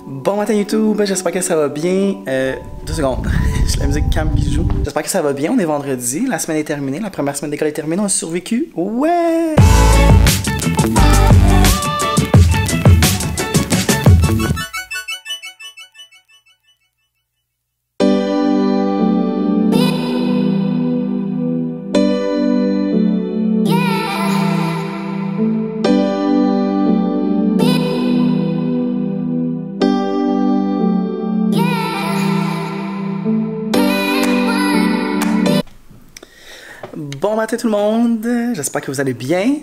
Bon matin YouTube, j'espère que ça va bien. 2 secondes, c'est la musique calme qui joue. J'espère que ça va bien, on est vendredi, la semaine est terminée, la première semaine d'école est terminée, on a survécu. Ouais! Bon matin tout le monde, j'espère que vous allez bien.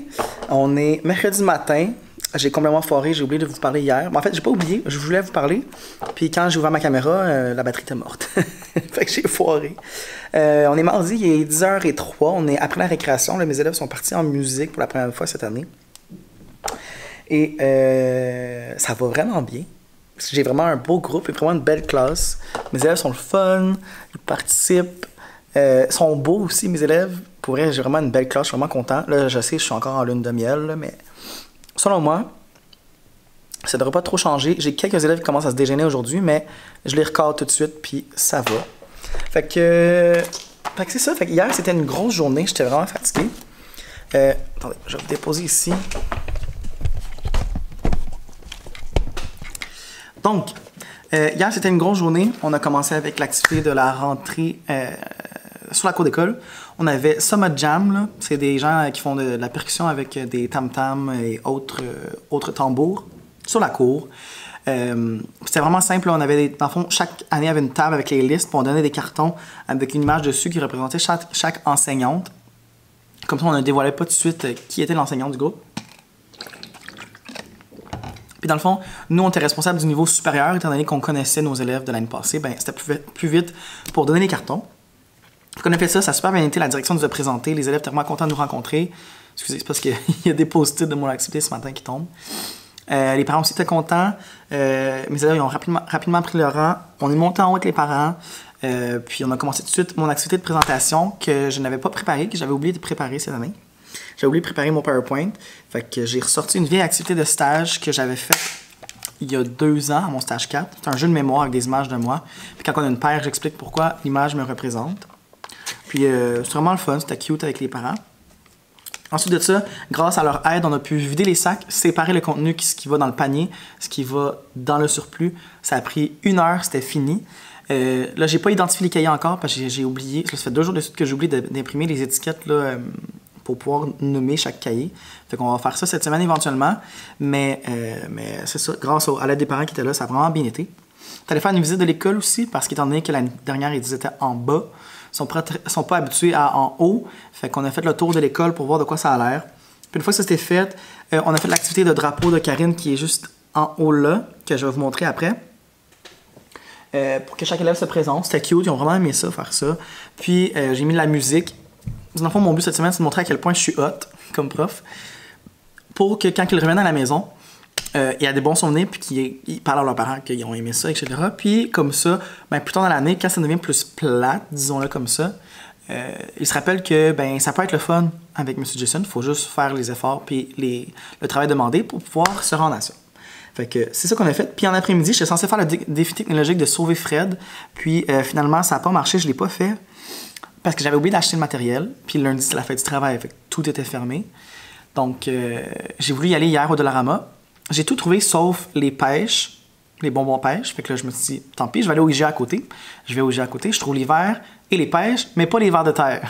On est mercredi matin, j'ai complètement foiré, j'ai oublié de vous parler hier. Mais en fait, j'ai pas oublié, je voulais vous parler. Puis quand j'ai ouvert ma caméra, la batterie était morte. Fait que j'ai foiré. On est mardi, il est 10h03, on est après la récréation. Là, mes élèves sont partis en musique pour la première fois cette année. Et ça va vraiment bien. J'ai vraiment un beau groupe et vraiment une belle classe. Mes élèves sont le fun, ils participent. Sont beaux aussi, mes élèves. Pour vrai, j'ai vraiment une belle classe, je suis vraiment content. Là, je sais, je suis encore en lune de miel, là, mais selon moi, ça devrait pas trop changer. J'ai quelques élèves qui commencent à se déjeuner aujourd'hui, mais je les recadre tout de suite, puis ça va. Fait que c'est ça. Fait que hier, c'était une grosse journée, j'étais vraiment fatigué. Attendez, je vais vous déposer ici. Donc, hier, c'était une grosse journée. On a commencé avec l'activité de la rentrée sur la cour d'école. On avait Summit Jam, c'est des gens qui font de la percussion avec des tam-tams et autres tambours sur la cour. C'était vraiment simple. On avait dans le fond, chaque année, avait une table avec les listes, puis on donnait des cartons avec une image dessus qui représentait chaque enseignante. Comme ça, on ne dévoilait pas tout de suite qui était l'enseignante du groupe. Puis dans le fond, nous, on était responsables du niveau supérieur, étant donné qu'on connaissait nos élèves de l'année passée. Ben, c'était plus vite pour donner les cartons. Donc on a fait ça, ça a super bien été, la direction nous a présenté, les élèves étaient vraiment contents de nous rencontrer. Excusez, c'est parce qu'il y a des post-it de mon activité ce matin qui tombent. Les parents aussi étaient contents. Mes élèves ils ont rapidement pris leur rang. On est monté en haut avec les parents. Puis on a commencé tout de suite mon activité de présentation que je n'avais pas préparée, que j'avais oublié de préparer cette année. J'avais oublié de préparer mon PowerPoint. Fait que j'ai ressorti une vieille activité de stage que j'avais faite il y a 2 ans à mon stage 4. C'est un jeu de mémoire avec des images de moi. Puis quand on a une paire, j'explique pourquoi l'image me représente. Puis c'est vraiment le fun, c'était cute avec les parents. Ensuite de ça, grâce à leur aide, on a pu vider les sacs, séparer le contenu, ce qui va dans le panier, ce qui va dans le surplus. Ça a pris 1 heure, c'était fini. Là, j'ai pas identifié les cahiers encore parce que j'ai oublié. Ça fait 2 jours de suite que j'ai oublié d'imprimer les étiquettes là, pour pouvoir nommer chaque cahier. Fait qu'on va faire ça cette semaine éventuellement. Mais c'est ça, grâce à l'aide des parents qui étaient là, ça a vraiment bien été. T'allais faire une visite de l'école aussi parce qu'étant donné que l'année dernière, ils étaient en bas. Ils sont pas habitués à en haut. Fait qu'on a fait le tour de l'école pour voir de quoi ça a l'air. Puis une fois que ça c'était fait, on a fait l'activité de drapeau de Karine qui est juste en haut là, que je vais vous montrer après. Pour que chaque élève se présente. C'était cute, ils ont vraiment aimé ça, faire ça. Puis j'ai mis de la musique. Dans le fond, mon but cette semaine, c'est de montrer à quel point je suis hot comme prof. Pour que quand ils reviennent à la maison, il y a des bons souvenirs, puis qu'ils parlent à leurs parents qu'ils ont aimé ça, etc. Puis comme ça, ben, plus tard dans l'année, quand ça devient plus plate, disons-le comme ça, ils se rappellent que ben, ça peut être le fun avec M. Jason. Il faut juste faire les efforts puis le travail demandé pour pouvoir se rendre à ça. Fait que c'est ça qu'on a fait. Puis en après-midi, j'étais censé faire le défi technologique de sauver Fred. Puis finalement, ça n'a pas marché, je ne l'ai pas fait. Parce que j'avais oublié d'acheter le matériel. Puis lundi, c'était la fête du travail, fait que tout était fermé. Donc j'ai voulu y aller hier au Dollarama. J'ai tout trouvé sauf les pêches, les bonbons pêches. Fait que là, je me suis dit, tant pis, je vais aller au IGA à côté. Je vais au IGA à côté, je trouve les verres et les pêches, mais pas les vers de terre.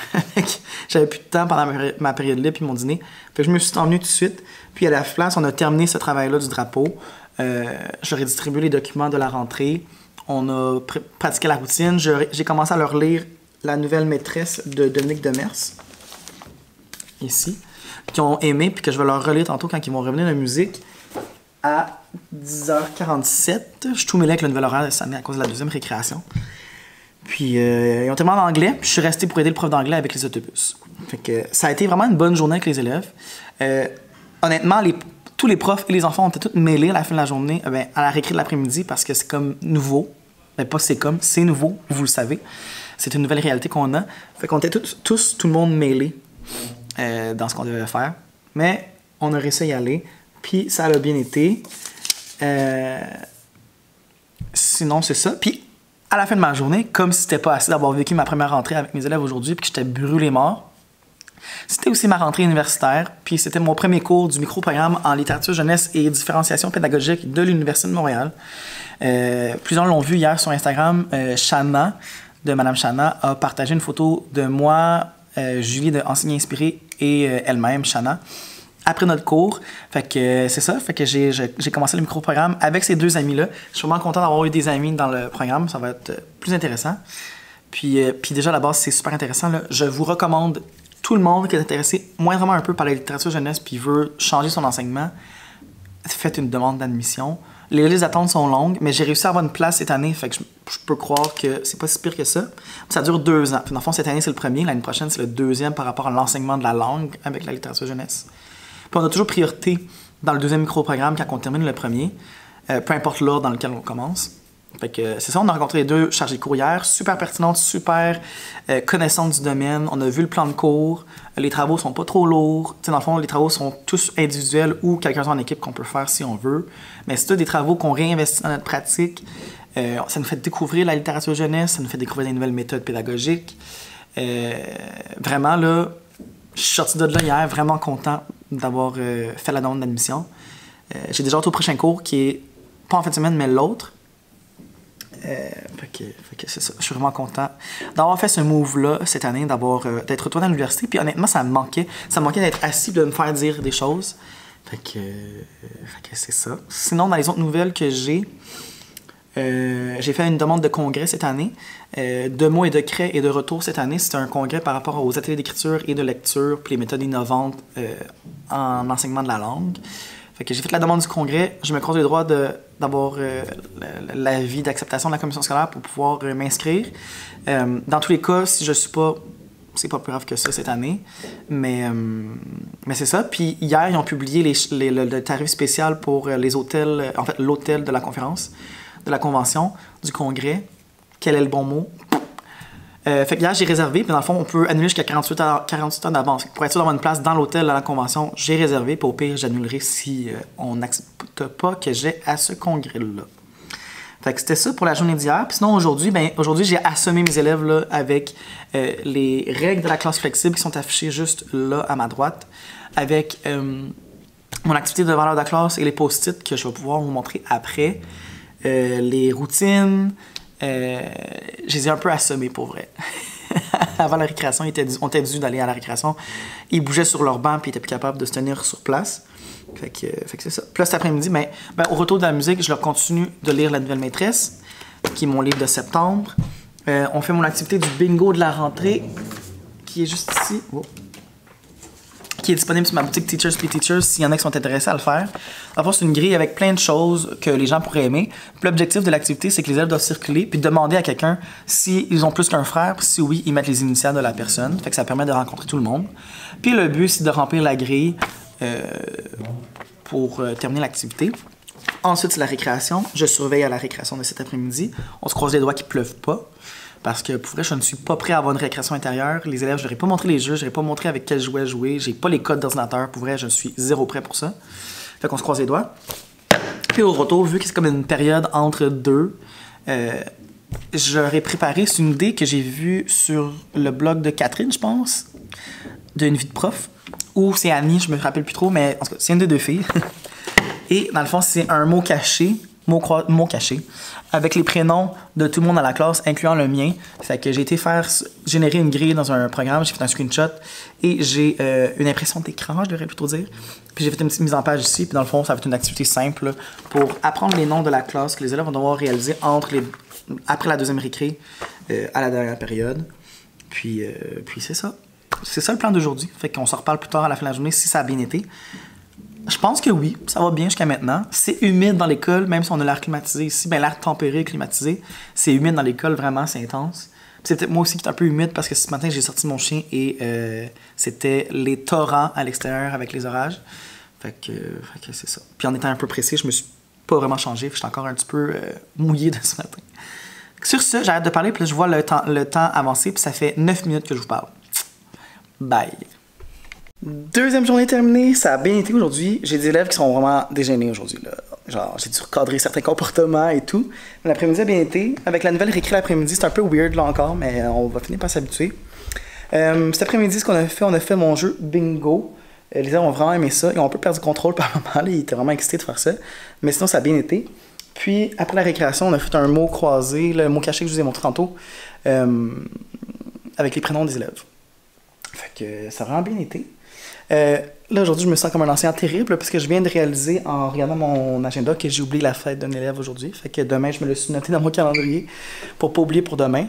J'avais plus de temps pendant ma période libre puis mon dîner. Fait que je me suis emmené tout de suite. Puis à la place, on a terminé ce travail-là du drapeau. Je leur ai distribué les documents de la rentrée. On a pratiqué la routine. J'ai commencé à leur lire la nouvelle maîtresse de Dominique Demers. Ici. Qui ont aimé, puis que je vais leur relire tantôt quand ils vont revenir de la musique. À 10h47, je suis tout mêlé avec le nouvel horaire de samedi à cause de la deuxième récréation. Puis ils ont tellement d'anglais, puis je suis resté pour aider le prof d'anglais avec les autobus. Fait que ça a été vraiment une bonne journée avec les élèves. Honnêtement, tous les profs et les enfants ont été tous mêlés à la fin de la journée, à la récré de l'après-midi parce que c'est comme nouveau. Ben pas c'est comme, c'est nouveau, vous le savez. C'est une nouvelle réalité qu'on a. Fait qu'on était tous, tout le monde mêlé dans ce qu'on devait faire. Mais on a réussi à y aller. Puis ça a bien été. sinon, c'est ça. Puis, à la fin de ma journée, comme si c'était pas assez d'avoir vécu ma première rentrée avec mes élèves aujourd'hui, puis que j'étais brûlé mort, c'était aussi ma rentrée universitaire, puis c'était mon premier cours du micro-programme en littérature jeunesse et différenciation pédagogique de l'Université de Montréal. Plusieurs l'ont vu hier sur Instagram. Shanna, de Madame Shanna, a partagé une photo de moi, Julie de Enseigner Inspiré et elle-même, Shanna, après notre cours. Fait que c'est ça, fait que j'ai commencé le micro-programme avec ces deux amis-là. Je suis vraiment content d'avoir eu des amis dans le programme, ça va être plus intéressant. Puis déjà, à la base, c'est super intéressant, là. Je vous recommande tout le monde qui est intéressé moindrement un peu par la littérature jeunesse puis veut changer son enseignement, faites une demande d'admission. Les listes d'attente sont longues, mais j'ai réussi à avoir une place cette année, fait que je peux croire que c'est pas si pire que ça. Ça dure 2 ans. Dans le fond, cette année, c'est le premier. L'année prochaine, c'est le deuxième par rapport à l'enseignement de la langue avec la littérature jeunesse. Puis on a toujours priorité dans le deuxième micro-programme quand on termine le premier, peu importe l'ordre dans lequel on commence. Fait que c'est ça, on a rencontré les deux chargées de cours hier, super pertinentes, super connaissantes du domaine. On a vu le plan de cours, les travaux sont pas trop lourds. T'sais, dans le fond, les travaux sont tous individuels ou quelqu'un en équipe qu'on peut faire si on veut. Mais c'est des travaux qu'on réinvestit dans notre pratique. Ça nous fait découvrir la littérature jeunesse, ça nous fait découvrir des nouvelles méthodes pédagogiques. Vraiment, là, je suis sorti de là hier vraiment content d'avoir fait la demande d'admission. J'ai déjà hâte au prochain cours qui est pas en fin de semaine, mais l'autre. Fait que c'est ça. Je suis vraiment content d'avoir fait ce move-là cette année, d'être retourné à l'université. Puis honnêtement, ça me manquait. Ça me manquait d'être assis, de me faire dire des choses. Fait que c'est ça. Sinon, dans les autres nouvelles que j'ai fait une demande de congrès cette année. De mots et de craies et de retour cette année. C'était un congrès par rapport aux ateliers d'écriture et de lecture, puis les méthodes innovantes en enseignement de la langue. Fait que j'ai fait la demande du congrès. Je me croise les droits d'avoir l'avis d'acceptation de la commission scolaire pour pouvoir m'inscrire. Dans tous les cas, si je suis pas... C'est pas plus grave que ça cette année. Mais c'est ça. Puis hier, ils ont publié le tarif spécial pour les hôtels... En fait, l'hôtel de la conférence, de la convention, du congrès. Quel est le bon mot? Fait que hier, j'ai réservé, puis dans le fond, on peut annuler jusqu'à 48 heures d'avance. Pour être sûr d'avoir une place dans l'hôtel à la convention, j'ai réservé, puis au pire, j'annulerai si on n'accepte pas que j'ai à ce congrès-là. Fait que c'était ça pour la journée d'hier. Puis sinon, aujourd'hui, j'ai assommé mes élèves là, avec les règles de la classe flexible qui sont affichées juste là, à ma droite, avec mon activité de valeur de la classe et les post-it que je vais pouvoir vous montrer après, les routines. Je les ai un peu assommés pour vrai. Avant la récréation, on était dû d'aller à la récréation. Ils bougeaient sur leur banc et ils étaient plus capables de se tenir sur place. Fait que c'est ça. Puis là, cet après-midi, au retour de la musique, je leur continue de lire La Nouvelle Maîtresse, qui est mon livre de septembre. On fait mon activité du bingo de la rentrée, qui est juste ici. Oh. Qui est disponible sur ma boutique Teachers Be Teachers s'il y en a qui sont intéressés à le faire. D'abord, c'est une grille avec plein de choses que les gens pourraient aimer. Puis l'objectif de l'activité, c'est que les élèves doivent circuler puis demander à quelqu'un s'ils ont plus qu'un frère, puis si oui, ils mettent les initiales de la personne. Fait que ça permet de rencontrer tout le monde. Puis le but, c'est de remplir la grille pour terminer l'activité. Ensuite, c'est la récréation. Je surveille à la récréation de cet après-midi. On se croise les doigts qu'il ne pleuve pas. Parce que pour vrai, je ne suis pas prêt à avoir une récréation intérieure. Les élèves, je leur ai pas montré les jeux, je leur ai pas montré avec quel jouet jouer. J'ai pas les codes d'ordinateur. Pour vrai, je suis zéro prêt pour ça. Fait qu'on se croise les doigts. Puis au retour, vu que c'est comme une période entre deux, je leur ai préparé, c'est une idée que j'ai vue sur le blog de Catherine, je pense, d'une vie de prof. Ou c'est Annie, je me rappelle plus trop, mais en tout cas, c'est une des deux filles. Et dans le fond, c'est un mot caché. Mot caché, avec les prénoms de tout le monde dans la classe, incluant le mien. Fait que j'ai été générer une grille dans un programme, j'ai fait un screenshot et j'ai une impression d'écran, je devrais plutôt dire. Puis j'ai fait une petite mise en page ici, puis dans le fond, ça va être une activité simple pour apprendre les noms de la classe que les élèves vont devoir réaliser après la deuxième récré à la dernière période. Puis c'est ça. C'est ça le plan d'aujourd'hui. Fait qu'on se reparle plus tard à la fin de la journée si ça a bien été. Je pense que oui, ça va bien jusqu'à maintenant. C'est humide dans l'école, même si on a l'air climatisé ici. L'air tempéré et climatisé, c'est humide dans l'école, vraiment, c'est intense. C'est peut-être moi aussi qui est un peu humide parce que ce matin, j'ai sorti mon chien et c'était les torrents à l'extérieur avec les orages. Fait que c'est ça. Puis en étant un peu pressé, je me suis pas vraiment changé. Je suis encore un petit peu mouillé de ce matin. Sur ce, j'arrête de parler, puis là, je vois le temps avancer, puis ça fait 9 minutes que je vous parle. Bye! Deuxième journée terminée, ça a bien été aujourd'hui. J'ai des élèves qui sont vraiment dégênés aujourd'hui. Genre, j'ai dû recadrer certains comportements et tout. Mais l'après-midi a bien été. Avec la nouvelle récré l'après-midi, c'est un peu weird là encore, mais on va finir par s'habituer. Cet après-midi, ce qu'on a fait mon jeu bingo. Les élèves ont vraiment aimé ça. Ils ont un peu perdu le contrôle par moment. Ils étaient vraiment excités de faire ça. Mais sinon, ça a bien été. Puis, après la récréation, on a fait un mot croisé, le mot caché que je vous ai montré tantôt, avec les prénoms des élèves. Fait que ça a vraiment bien été. Là, aujourd'hui, je me sens comme un enseignant terrible parce que je viens de réaliser en regardant mon agenda que j'ai oublié la fête d'un élève aujourd'hui. Fait que demain, je me le suis noté dans mon calendrier pour pas oublier pour demain.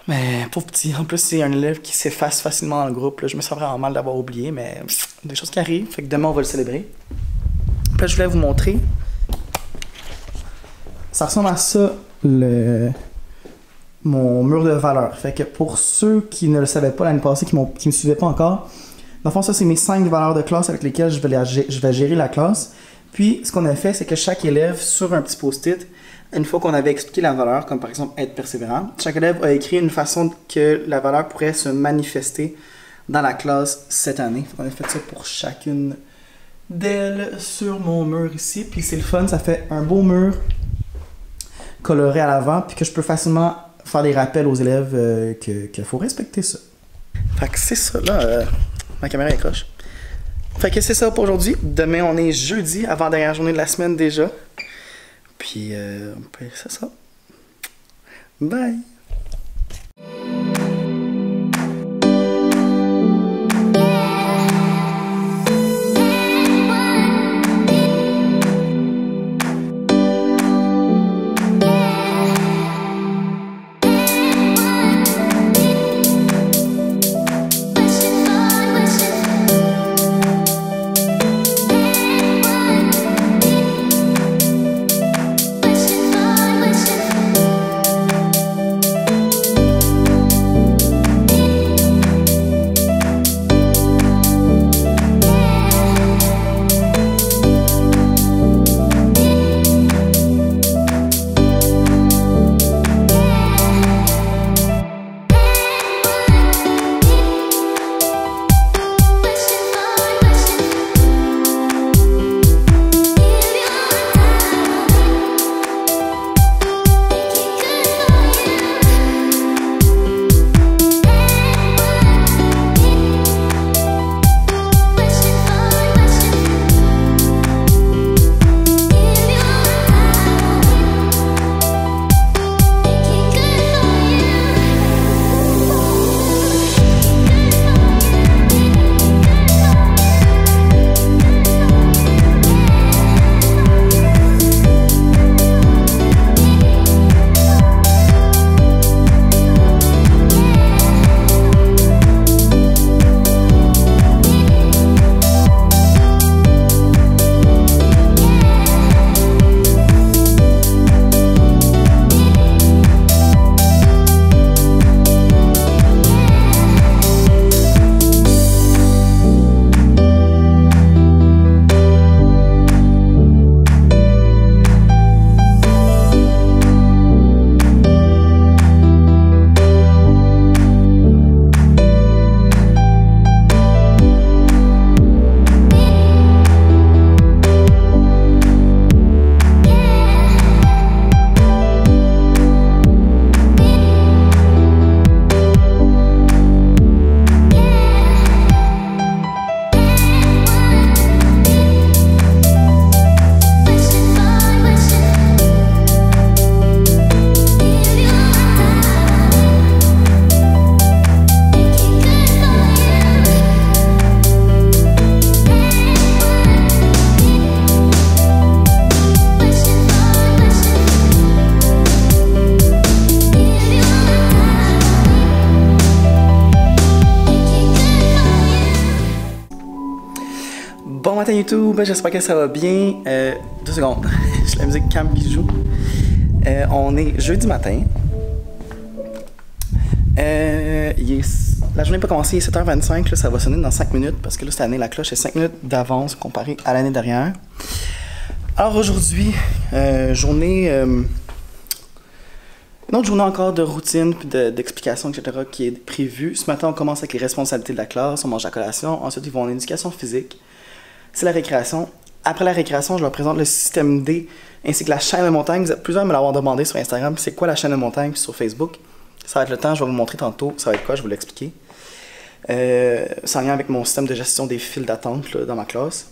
Mais pauvre petit, en plus, c'est un élève qui s'efface facilement dans le groupe. Là. Je me sens vraiment mal d'avoir oublié, mais des choses qui arrivent. Fait que demain, on va le célébrer. Puis là, je voulais vous montrer. Ça ressemble à ça, mon mur de valeurs. Fait que pour ceux qui ne le savaient pas l'année passée, qui me suivaient pas encore, dans le fond, ça, c'est mes 5 valeurs de classe avec lesquelles je vais gérer la classe. Puis, ce qu'on a fait, c'est que chaque élève, sur un petit post-it, une fois qu'on avait expliqué la valeur, comme par exemple être persévérant, chaque élève a écrit une façon que la valeur pourrait se manifester dans la classe cette année. On a fait ça pour chacune d'elles sur mon mur ici. Puis, c'est le fun, ça fait un beau mur coloré à l'avant, puis que je peux facilement faire des rappels aux élèves qu'il faut respecter ça. Fait que c'est ça, là. Ma caméra est croche. Fait que c'est ça pour aujourd'hui. Demain, on est jeudi, avant-dernière journée de la semaine déjà. Puis, c'est ça. Bye! Bon matin YouTube, j'espère que ça va bien. 2 secondes, j'ai la musique Cam qui joue. On est jeudi matin. La journée n'est pas commencée, il est 7h25, là, ça va sonner dans 5 minutes parce que là cette année la cloche est 5 minutes d'avance comparé à l'année dernière. Alors aujourd'hui, journée Une autre journée encore de routine puis d'explication, etc. qui est prévue. Ce matin, on commence avec les responsabilités de la classe, on mange la collation. Ensuite, ils vont en éducation physique. C'est la récréation. Après la récréation, je leur présente le système D ainsi que la chaîne de montagne. Plusieurs me l'avoir demandé sur Instagram. C'est quoi la chaîne de montagne sur Facebook? Ça va être le temps, je vais vous montrer tantôt. Ça va être quoi? Je vais vous l'expliquer. C'est en lien avec mon système de gestion des files d'attente dans ma classe.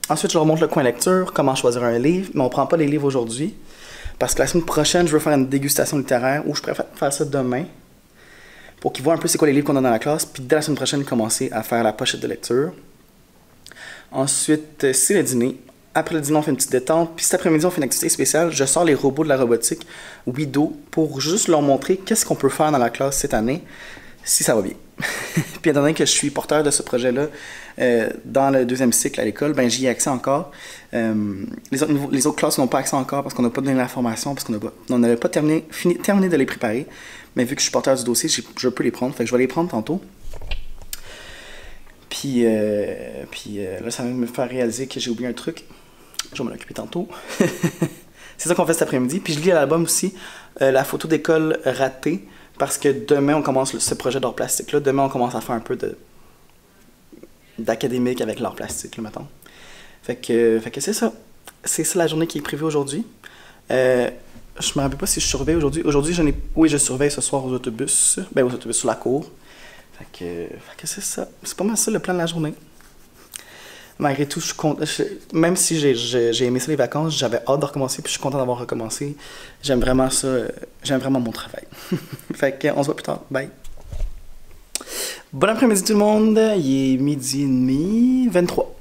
Ensuite, je leur montre le coin lecture, comment choisir un livre, mais on ne prend pas les livres aujourd'hui. Parce que la semaine prochaine, je veux faire une dégustation littéraire où je préfère faire ça demain pour qu'ils voient un peu c'est quoi les livres qu'on a dans la classe, puis dès la semaine prochaine, commencer à faire la pochette de lecture. Ensuite, c'est le dîner. Après le dîner, on fait une petite détente. Puis cet après-midi, on fait une activité spéciale. Je sors les robots de la robotique Wido pour juste leur montrer qu'est-ce qu'on peut faire dans la classe cette année, si ça va bien. Puis étant donné que je suis porteur de ce projet-là dans le deuxième cycle à l'école, ben j'y ai accès encore. Les autres classes n'ont pas accès encore parce qu'on n'a pas donné l'information, parce qu'on n'avait pas terminé de les préparer. Mais vu que je suis porteur du dossier, je peux les prendre. Fait que je vais les prendre tantôt. Puis là, ça va me faire réaliser que j'ai oublié un truc. Je vais m'en occuper tantôt. C'est ça qu'on fait cet après-midi. Puis je lis à l'album aussi la photo d'école ratée. Parce que demain, on commence ce projet d'art plastique-là. Demain, on commence à faire un peu d'académique avec l'art plastique, là, mettons. Fait que c'est ça. C'est ça la journée qui est prévue aujourd'hui. Je me rappelle pas si je surveille aujourd'hui. Aujourd'hui, oui, je surveille ce soir aux autobus. Ben, aux autobus sur la cour. Fait que c'est ça. C'est pas mal ça le plan de la journée. Malgré tout, je suis content. Même si j'ai aimé ça les vacances, j'avais hâte de recommencer, puis je suis content d'avoir recommencé. J'aime vraiment ça. J'aime vraiment mon travail. Fait qu'on se voit plus tard. Bye. Bon après-midi tout le monde. Il est 12h30, 23.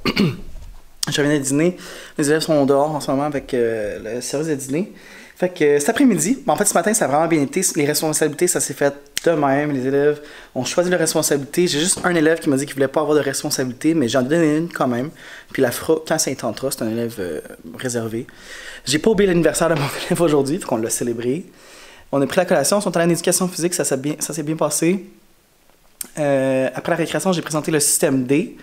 Je viens de dîner. Les élèves sont dehors en ce moment avec le service de dîner. Fait que cet après-midi, en fait ce matin ça a vraiment bien été. Les responsabilités, ça s'est fait de même. Les élèves ont choisi leur responsabilité. J'ai juste un élève qui m'a dit qu'il voulait pas avoir de responsabilité, mais j'en ai donné une quand même. Puis la fera quand ça intentera. C'est un élève réservé. J'ai pas oublié l'anniversaire de mon élève aujourd'hui, fait qu'on l'a célébré. On a pris la collation, on sont allés en éducation physique, ça s'est bien passé. Après la récréation, j'ai présenté le système D,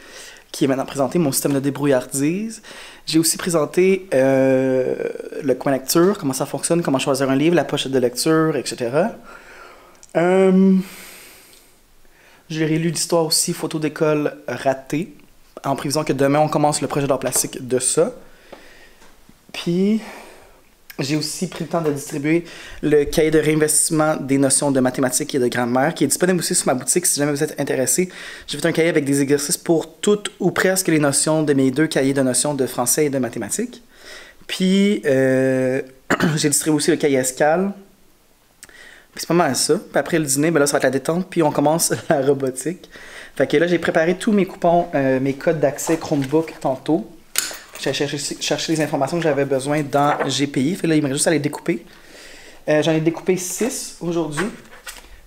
qui est maintenant présenté, mon système de débrouillardise. J'ai aussi présenté le coin lecture, comment ça fonctionne, comment choisir un livre, la pochette de lecture, etc. J'ai relu l'histoire aussi, photo d'école ratée, en prévision que demain on commence le projet d'art plastique de ça. Puis j'ai aussi pris le temps de distribuer le cahier de réinvestissement des notions de mathématiques et de grammaire, qui est disponible aussi sur ma boutique si jamais vous êtes intéressé. J'ai fait un cahier avec des exercices pour toutes ou presque les notions de mes 2 cahiers de notions de français et de mathématiques. Puis j'ai distribué aussi le cahier escale. Puis c'est pas mal ça. Puis après le dîner, ben là ça va être la détente, puis on commence la robotique. Fait que là j'ai préparé tous mes coupons, mes codes d'accès Chromebook tantôt. J'ai cherché les informations que j'avais besoin dans GPI. Fait que là, il me reste juste à les découper. J'en ai découpé 6 aujourd'hui.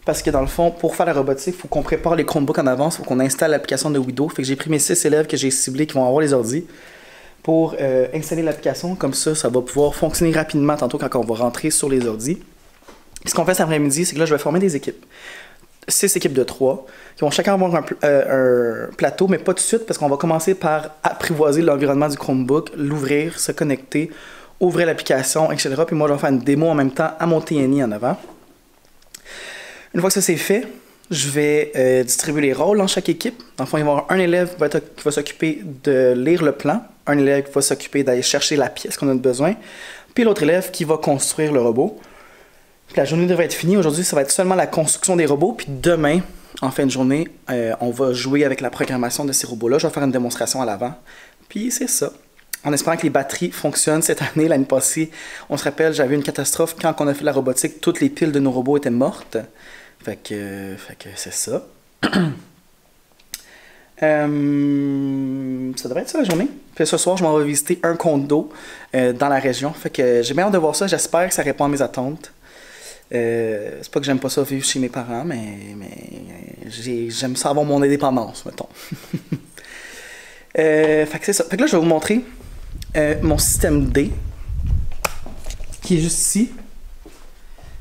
Parce que dans le fond, pour faire la robotique, il faut qu'on prépare les Chromebooks en avance. Il faut qu'on installe l'application de Wido. Fait que j'ai pris mes 6 élèves que j'ai ciblés qui vont avoir les ordis pour installer l'application. Comme ça va pouvoir fonctionner rapidement tantôt quand on va rentrer sur les ordis. Ce qu'on fait cet après-midi, c'est que là, je vais former des équipes. 6 équipes de 3 qui vont chacun avoir un plateau, mais pas tout de suite parce qu'on va commencer par apprivoiser l'environnement du Chromebook, l'ouvrir, se connecter, ouvrir l'application, etc. Puis moi, je vais faire une démo en même temps à mon TNI en avant. Une fois que ça c'est fait, je vais distribuer les rôles dans chaque équipe. Dans le fond, il va y avoir un élève qui va s'occuper de lire le plan, un élève qui va s'occuper d'aller chercher la pièce qu'on a besoin, puis l'autre élève qui va construire le robot. Puis la journée devrait être finie. Aujourd'hui, ça va être seulement la construction des robots. Puis demain, en fin de journée, on va jouer avec la programmation de ces robots-là. Je vais faire une démonstration à l'avant. Puis c'est ça. En espérant que les batteries fonctionnent cette année. L'année passée, on se rappelle, j'avais eu une catastrophe. Quand on a fait de la robotique, toutes les piles de nos robots étaient mortes. Fait que c'est ça. Ça devrait être ça la journée. Puis ce soir, je m'en vais visiter un condo dans la région. Fait que j'ai bien hâte de voir ça. J'espère que ça répond à mes attentes. C'est pas que j'aime pas ça vivre chez mes parents, mais j'aime ça avoir mon indépendance, mettons. Fait que c'est ça. Fait que là, je vais vous montrer mon système D, qui est juste ici.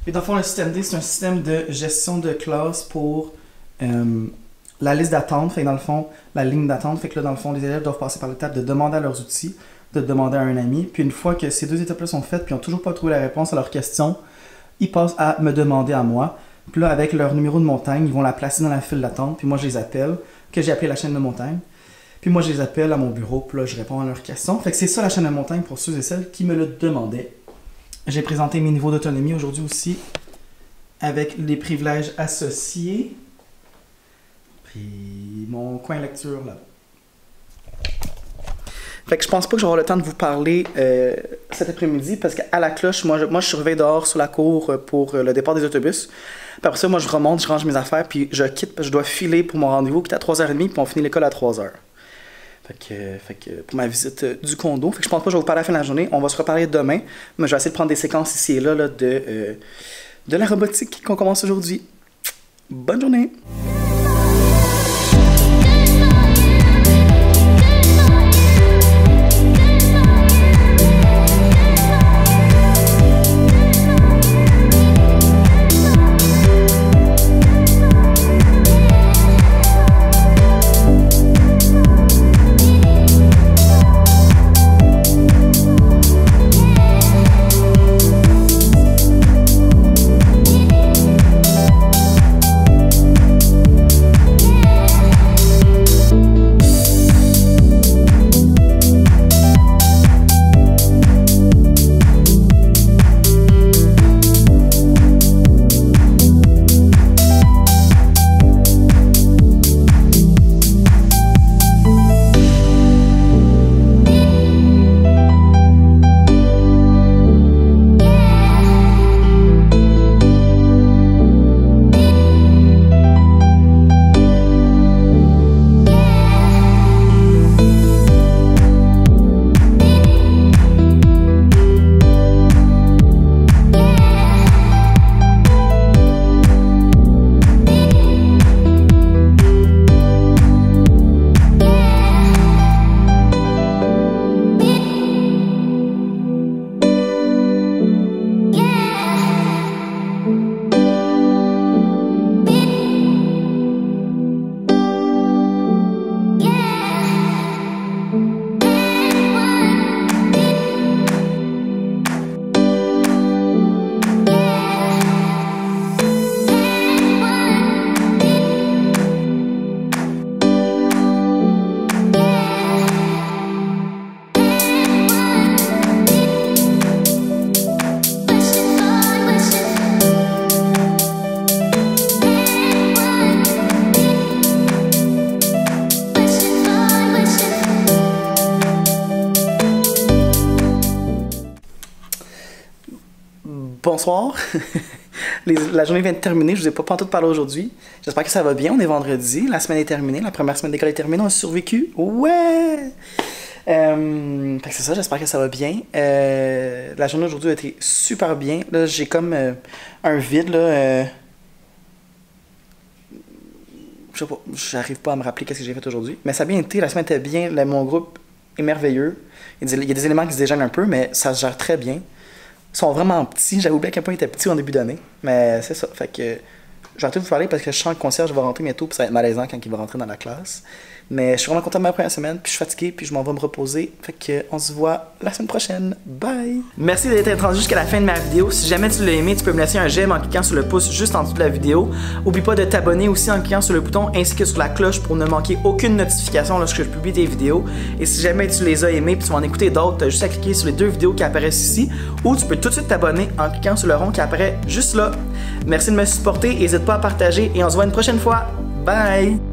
Et dans le fond, le système D, c'est un système de gestion de classe pour la liste d'attente. Fait que dans le fond, la ligne d'attente. Fait que là, dans le fond, les élèves doivent passer par l'étape de demander à leurs outils, de demander à un ami. Puis une fois que ces 2 étapes-là sont faites, puis ils n'ont toujours pas trouvé la réponse à leurs questions, ils passent à me demander à moi. Puis là, avec leur numéro de montagne, ils vont la placer dans la file d'attente. Puis moi, je les appelle, que j'ai appelé la chaîne de montagne. Puis moi, je les appelle à mon bureau. Puis là, je réponds à leurs questions. Fait que c'est ça la chaîne de montagne pour ceux et celles qui me le demandaient. J'ai présenté mes niveaux d'autonomie aujourd'hui aussi, avec les privilèges associés. Puis mon coin lecture là. Fait que je pense pas que j'aurai le temps de vous parler cet après-midi parce qu'à la cloche, moi je surveille dehors sur la cour pour le départ des autobus. Puis après ça, moi je remonte, je range mes affaires, puis je quitte parce que je dois filer pour mon rendez-vous qui est à 3h30, puis on finit l'école à 3h. Fait que pour ma visite du condo. Fait que je pense pas que je vais vous parler à la fin de la journée. On va se reparler demain, mais je vais essayer de prendre des séquences ici et là, de la robotique qu'on commence aujourd'hui. Bonne journée! Bonsoir. La journée vient de terminer. Je vous ai pas tout parlé aujourd'hui. J'espère que ça va bien. On est vendredi. La semaine est terminée. La première semaine d'école est terminée. On a survécu. Ouais! Fait que c'est ça. J'espère que ça va bien. La journée aujourd'hui a été super bien. Là, j'ai comme un vide. Là, je sais pas. J'arrive pas à me rappeler qu'est-ce que j'ai fait aujourd'hui. Mais ça a bien été. La semaine était bien. Mon groupe est merveilleux. Il y a des éléments qui se dégênent un peu, mais ça se gère très bien. Ils sont vraiment petits. J'avais oublié à quel point ils étaient petits en début d'année. Mais c'est ça. Fait que je vais arrêter de vous parler parce que je sens que le concierge va rentrer bientôt. Puis ça va être malaisant quand il va rentrer dans la classe. Mais je suis vraiment content de ma première semaine. Puis je suis fatigué. Puis je m'en vais me reposer. Fait que on se voit la semaine prochaine. Bye! Merci d'être rendu jusqu'à la fin de ma vidéo. Si jamais tu l'as aimé, tu peux me laisser un j'aime en cliquant sur le pouce juste en dessous de la vidéo. Oublie pas de t'abonner aussi en cliquant sur le bouton ainsi que sur la cloche pour ne manquer aucune notification lorsque je publie des vidéos. Et si jamais tu les as aimées puis tu vas en écouter d'autres, tu as juste à cliquer sur les 2 vidéos qui apparaissent ici. Ou tu peux tout de suite t'abonner en cliquant sur le rond qui apparaît juste là. Merci de me supporter. N'hésite pas à partager et on se voit une prochaine fois. Bye!